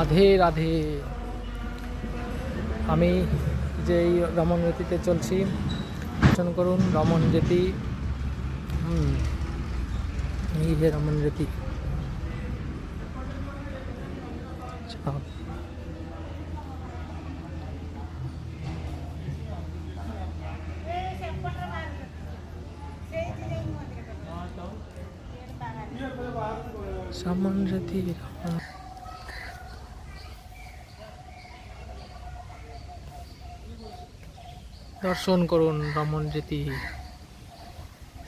রাধে রাধে। আমি যে এই রমণজ্যোতিতে চলছি, দর্শন করুন রমণজ্যোতি। এই যে রমণজ্যোতি। রমণজ্যোতি দর্শন করুন রমণজ্যোতি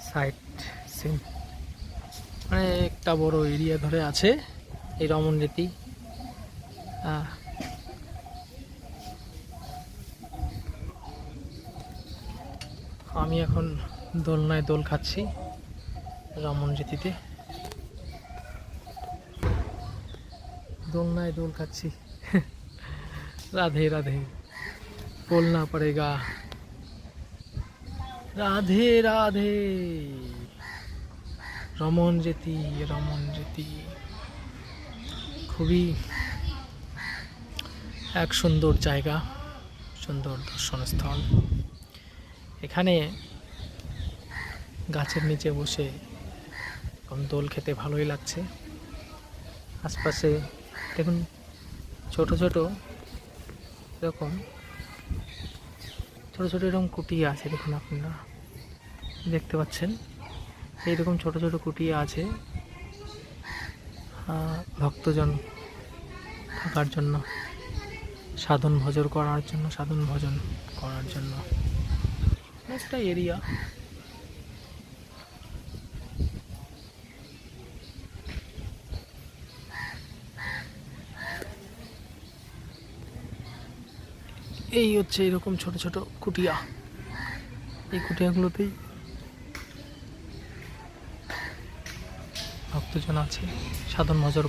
সাইট সিন। মানে একটা বড় এরিয়া ধরে আছে এই রমণজ্যোতি। আমি এখন দোলনায় দোল খাচ্ছি রমণজ্যোতিতে। দোলনায় দোল খাচ্ছি। রাধে রাধে, बोलना पड़ेगा রাধে রাধে। রমণজ্যোতি রমণজ্যোতি খুবই এক সুন্দর জায়গা, সুন্দর দর্শনস্থল। এখানে গাছের নিচে বসে দোল খেতে ভালোই লাগছে। আশপাশে দেখুন ছোট ছোট এরকম ছোট ছোট এরকম কুটিয়া আছে, দেখুন আপনারা দেখতে পাচ্ছেন এইরকম ছোট ছোট কুটিয়া আছে ভক্তজন থাকার জন্য, সাধন ভজন করার জন্য একটা এরিয়া। এই হচ্ছে এরকম ছোট ছোট কুটিয়া। এই কুটিয়াগুলোতেই ভক্তজন আছে, সাধন ভজন